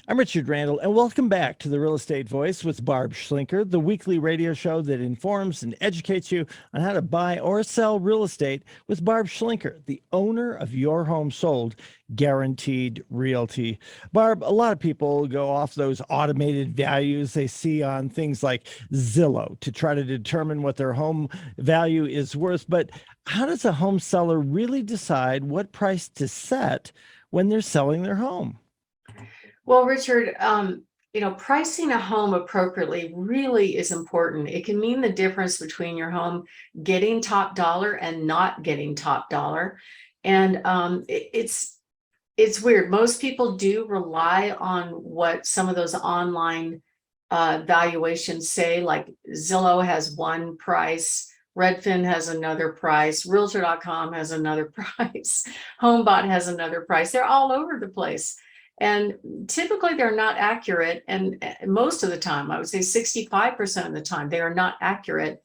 I'm Richard Randall, and welcome back to the Real Estate Voice with Barb Schinker, the weekly radio show that informs and educates you on how to buy or sell real estate with Barb Schinker, the owner of Your Home Sold Guaranteed Realty. Barb, a lot of people go off those automated values they see on things like Zillow to try to determine what their home value is worth. But how does a home seller really decide what price to set when they're selling their home? Well, Richard, pricing a home appropriately really is important. It can mean the difference between your home getting top dollar and not getting top dollar. And it's weird. Most people do rely on what some of those online valuations say, like Zillow has one price, Redfin has another price, Realtor.com has another price, HomeBot has another price. They're all over the place. And typically they're not accurate. And most of the time, I would say 65% of the time, they are not accurate.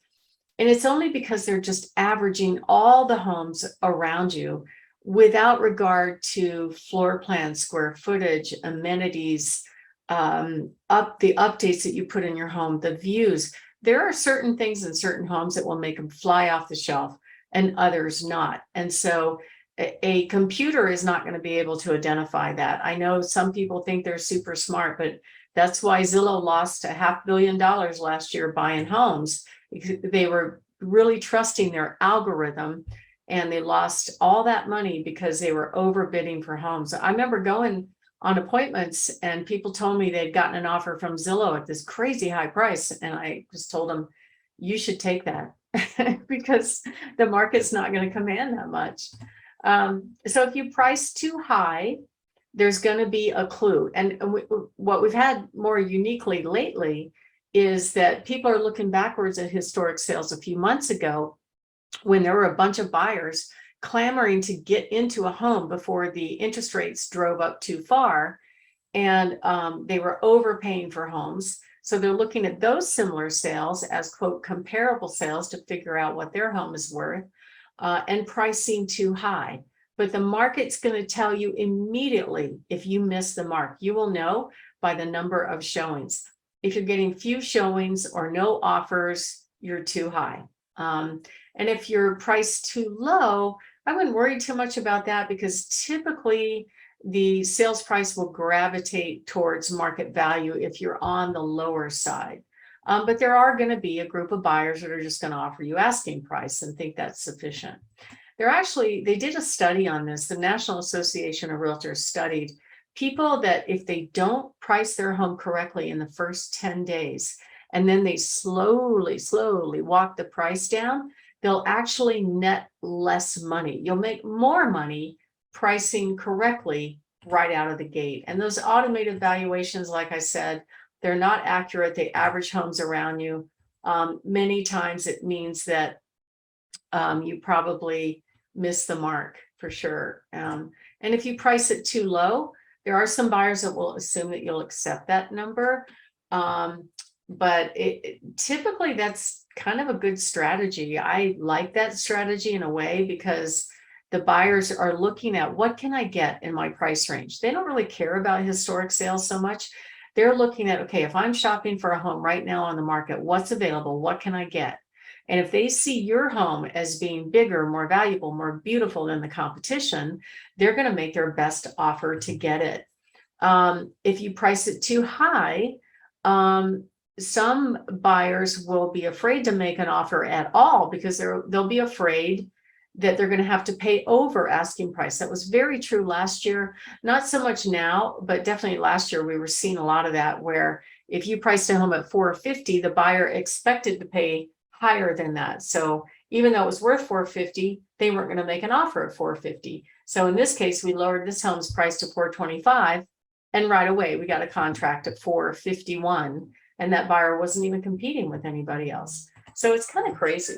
And it's only because they're just averaging all the homes around you without regard to floor plan, square footage, amenities, the updates that you put in your home, the views. There are certain things in certain homes that will make them fly off the shelf and others not. And so a computer is not going to be able to identify that. I know some people think they're super smart, but that's why Zillow lost $500 million last year buying homes. They were really trusting their algorithm, and they lost all that money because they were overbidding for homes. I remember going on appointments and people told me they'd gotten an offer from Zillow at this crazy high price. And I just told them, you should take that because the market's not going to command that much. So if you price too high, there's going to be a clue. And what we've had more uniquely lately is that people are looking backwards at historic sales a few months ago when there were a bunch of buyers clamoring to get into a home before the interest rates drove up too far, and they were overpaying for homes. So they're looking at those similar sales as, quote, comparable sales to figure out what their home is worth. And pricing too high. But the market's going to tell you immediately if you miss the mark. You will know by the number of showings. If you're getting few showings or no offers, you're too high. And if you're priced too low, I wouldn't worry too much about that, because typically the sales price will gravitate towards market value if you're on the lower side. But there are going to be a group of buyers that are just going to offer you asking price and think that's sufficient. They did a study on this. The National Association of Realtors studied people that if they don't price their home correctly in the first 10 days, and then they slowly walk the price down, they'll actually net less money. You'll make more money pricing correctly right out of the gate. And those automated valuations, like I said, they're not accurate. They average homes around you. Many times it means that you probably miss the mark for sure. And if you price it too low, there are some buyers that will assume that you'll accept that number. But typically that's kind of a good strategy. I like that strategy in a way, because the buyers are looking at what can I get in my price range. They don't really care about historic sales so much. They're looking at, okay, if I'm shopping for a home right now on the market, what's available? What can I get? And if they see your home as being bigger, more valuable, more beautiful than the competition, they're going to make their best offer to get it. If you price it too high, some buyers will be afraid to make an offer at all, because they'll be afraid that they're going to have to pay over asking price. That was very true last year. Not so much now, but definitely last year we were seeing a lot of that, where if you priced a home at $450, the buyer expected to pay higher than that. So even though it was worth $450, they weren't going to make an offer at $450. So in this case, we lowered this home's price to $425, and right away we got a contract at $451, and that buyer wasn't even competing with anybody else. So it's kind of crazy.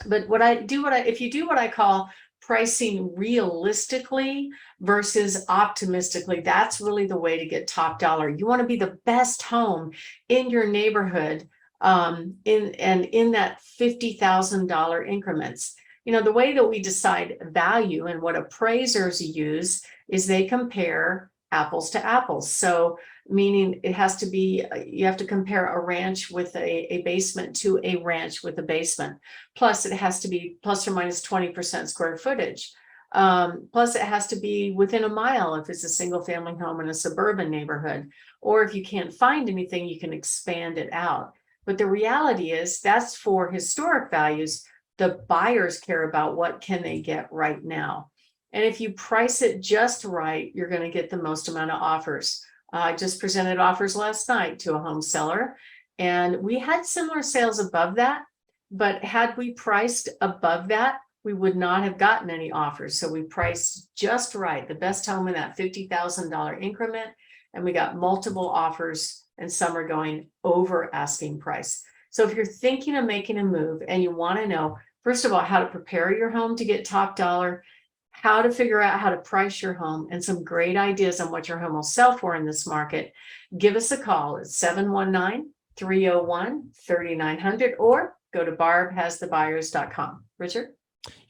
But if you do what I call pricing realistically versus optimistically, that's really the way to get top dollar. You want to be the best home in your neighborhood, in that $50,000 increments. The way that we decide value and what appraisers use is they compare apples to apples. So meaning it has to be, you have to compare a ranch with a basement to a ranch with a basement. Plus it has to be plus or minus 20% square footage. Plus it has to be within a mile if it's a single family home in a suburban neighborhood, or if you can't find anything, you can expand it out. But the reality is that's for historic values. The buyers care about what can they get right now. And if you price it just right, you're going to get the most amount of offers. I just presented offers last night to a home seller, and we had similar sales above that. But had we priced above that, we would not have gotten any offers. So we priced just right, the best home in that $50,000 increment, and we got multiple offers, and some are going over asking price. So if you're thinking of making a move and you want to know, first of all, how to prepare your home to get top dollar, how to figure out how to price your home, and some great ideas on what your home will sell for in this market, give us a call at 719-301-3900 or go to barbhasthebuyers.com. Richard?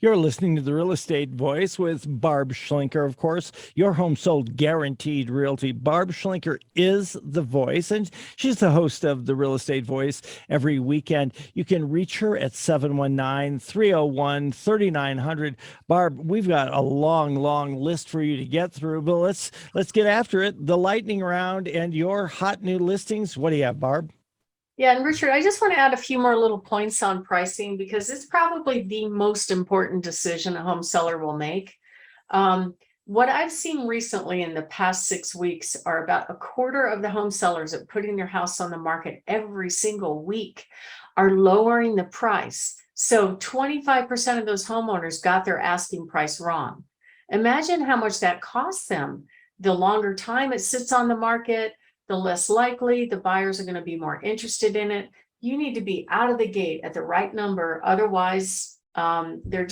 You're listening to The Real Estate Voice with Barb Schlinker, of course. Your home sold guaranteed realty. Barb Schlinker is the voice, and she's the host of The Real Estate Voice every weekend. You can reach her at 719-301-3900. Barb, we've got a long list for you to get through, but let's get after it. The lightning round and your hot new listings. What do you have, Barb? Yeah, and Richard, I just want to add a few more little points on pricing because it's probably the most important decision a home seller will make. What I've seen recently in the past 6 weeks are about a quarter of the home sellers that putting their house on the market every single week are lowering the price. So 25% of those homeowners got their asking price wrong. Imagine how much that costs them. The longer time it sits on the market, the less likely the buyers are going to be more interested in it. You need to be out of the gate at the right number. Otherwise, they're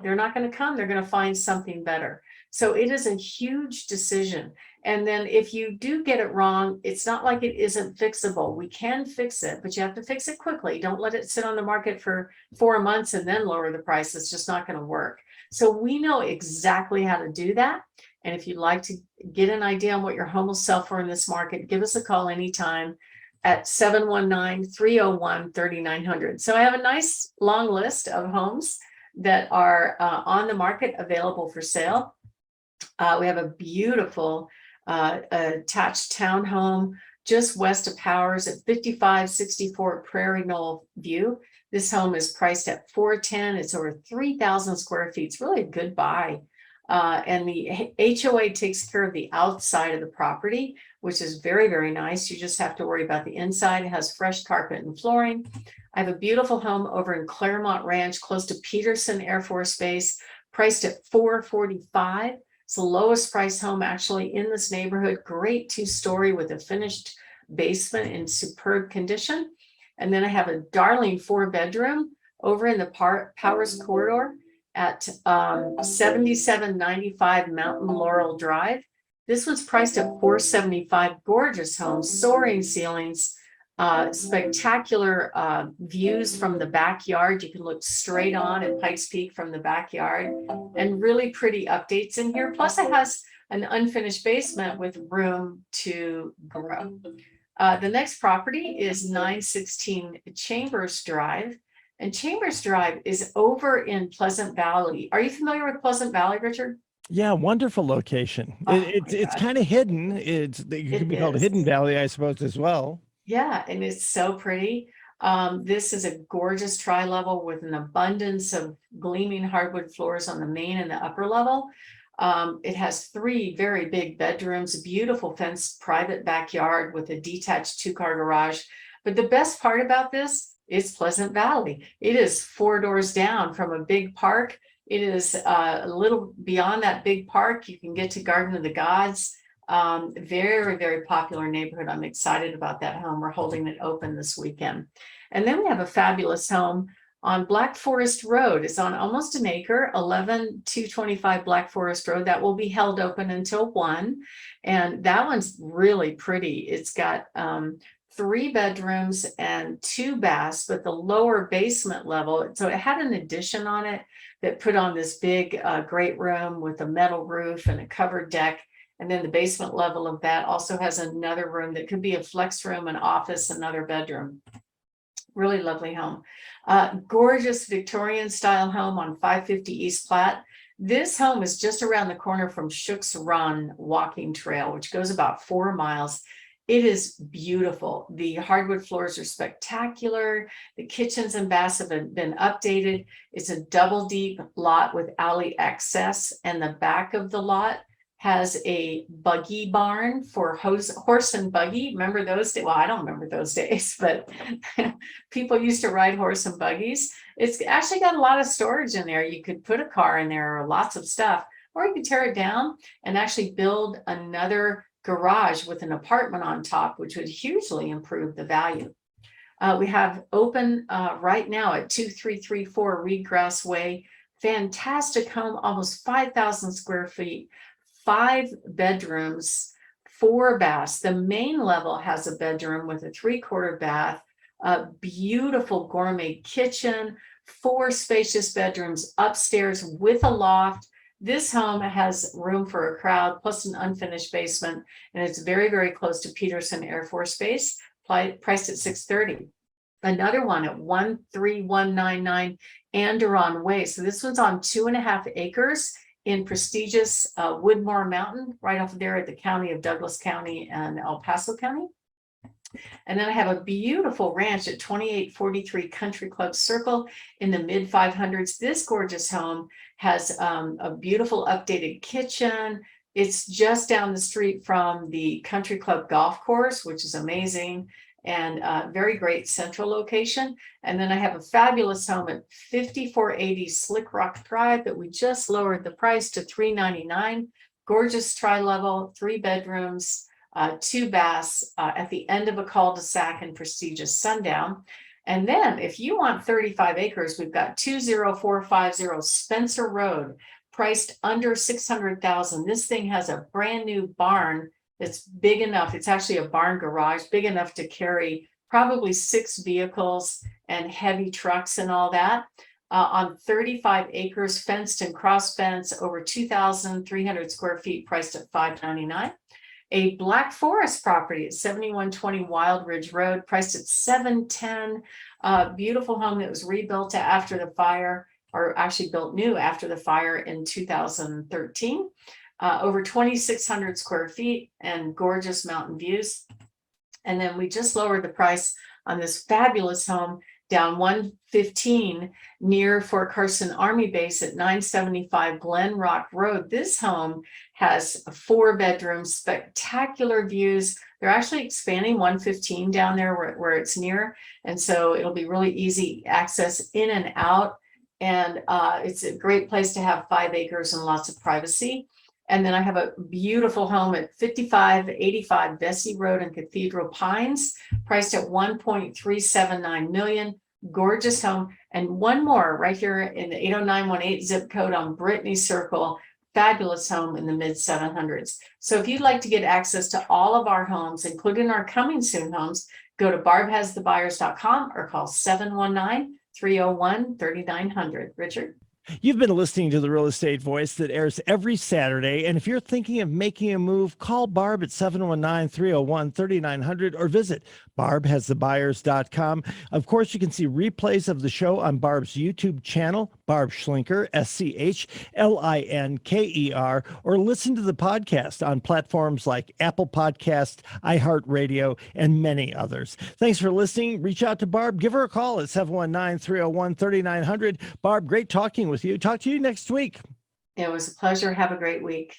not going to come. They're going to find something better. So it is a huge decision. And then if you do get it wrong, it's not like it isn't fixable. We can fix it, but you have to fix it quickly. Don't let it sit on the market for 4 months and then lower the price. It's just not going to work. So we know exactly how to do that. And if you'd like to get an idea on what your home will sell for in this market, give us a call anytime at 719-301-3900. So I have a nice long list of homes that are on the market available for sale. We have a beautiful attached townhome just west of Powers at 5564 Prairie Knoll View. This home is priced at $410,000. It's over 3,000 square feet. It's really a good buy. And the HOA takes care of the outside of the property, which is very nice. You just have to worry about the inside. It has fresh carpet and flooring. I have a beautiful home over in Claremont Ranch, close to Peterson Air Force Base, priced at $445,000. It's the lowest price home actually in this neighborhood. Great 2-story with a finished basement in superb condition. And then I have a darling 4-bedroom over in the Powers Corridor at 7795 Mountain Laurel Drive. This one's priced at $475,000. Gorgeous home, soaring ceilings, spectacular views from the backyard. You can look straight on at Pikes Peak from the backyard, and really pretty updates in here. Plus it has an unfinished basement with room to grow. The next property is 916 Chambers Drive. And Chambers Drive is over in Pleasant Valley. Are you familiar with Pleasant Valley, Richard? Yeah, wonderful location. It's kind of hidden. It could be called a hidden valley, I suppose, as well. Yeah, and it's so pretty. This is a gorgeous tri-level with an abundance of gleaming hardwood floors on the main and the upper level. It has 3 very big bedrooms, beautiful fenced private backyard with a detached 2-car garage. But the best part about this, it's Pleasant Valley. It is 4 doors down from a big park. It is a little beyond that big park. You can get to Garden of the Gods. Very popular neighborhood. I'm excited about that home. We're holding it open this weekend. And then we have a fabulous home on Black Forest Road. It's on almost an acre, 11225 Black Forest Road. That will be held open until 1. And that one's really pretty. It's got 3 bedrooms and 2 baths, but the lower basement level, so it had an addition on it that put on this big great room with a metal roof and a covered deck. And then the basement level of that also has another room that could be a flex room, an office, another bedroom. Really lovely home. Gorgeous Victorian style home on 550 East Platte. This home is just around the corner from Shook's Run walking trail, which goes about 4 miles. It is beautiful. The hardwood floors are spectacular. The kitchens and baths have been updated. It's a double deep lot with alley access, and the back of the lot has a buggy barn for horse and buggy. Remember those days? Well, I don't remember those days, but people used to ride horse and buggies. It's actually got a lot of storage in there. You could put a car in there or lots of stuff, or you could tear it down and actually build another garage with an apartment on top, which would hugely improve the value. We have open right now at 2334 Reedgrass Way. Fantastic home, almost 5,000 square feet, 5 bedrooms, 4 baths. The main level has a bedroom with a 3/4 bath, a beautiful gourmet kitchen, 4 spacious bedrooms upstairs with a loft. This home has room for a crowd plus an unfinished basement, and it's very, very close to Peterson Air Force Base, priced at $630. Another one at 13199 Anderon Way. So this one's on 2.5 acres in prestigious Woodmore Mountain, right off there at the county of Douglas County and El Paso County. And then I have a beautiful ranch at 2843 Country Club Circle in the mid 500s. This gorgeous home has a beautiful updated kitchen. It's just down the street from the Country Club golf course, which is amazing, and very great central location. And then I have a fabulous home at 5480 Slick Rock Drive that we just lowered the price to $399. Gorgeous tri-level, 3 bedrooms, 2 baths at the end of a cul-de-sac in prestigious Sundown. And then if you want 35 acres, we've got 20450 Spencer Road, priced under $600,000. This thing has a brand new barn that's big enough. It's actually a barn garage, big enough to carry probably 6 vehicles and heavy trucks and all that. On 35 acres, fenced and cross fence, over 2,300 square feet, priced at $599. A Black Forest property at 7120 Wild Ridge Road, priced at $710. Beautiful home that was rebuilt after the fire, or actually built new after the fire in 2013. Over 2,600 square feet and gorgeous mountain views. And then we just lowered the price on this fabulous home down 115 near Fort Carson Army Base at 975 Glen Rock Road. This home has 4 bedrooms, spectacular views. They're actually expanding 115 down there where it's near. And so it'll be really easy access in and out. And it's a great place to have 5 acres and lots of privacy. And then I have a beautiful home at 5585 Vesey Road in Cathedral Pines, priced at $1.379 million. Gorgeous home. And one more right here in the 80918 zip code on Brittany Circle. Fabulous home in the mid 700s. So if you'd like to get access to all of our homes, including our coming soon homes, go to barbhasthebuyers.com or call 719-301-3900. Richard? You've been listening to the Real Estate Voice that airs every Saturday. And if you're thinking of making a move, call Barb at 719-301-3900 or visit barbhasthebuyers.com. Of course, you can see replays of the show on Barb's YouTube channel, Barb Schinker, SCHLINKER, or listen to the podcast on platforms like Apple Podcast, iHeartRadio, and many others. Thanks for listening. Reach out to Barb. Give her a call at 719-301-3900. Barb, great talking with you. Talk to you next week. It was a pleasure. Have a great week.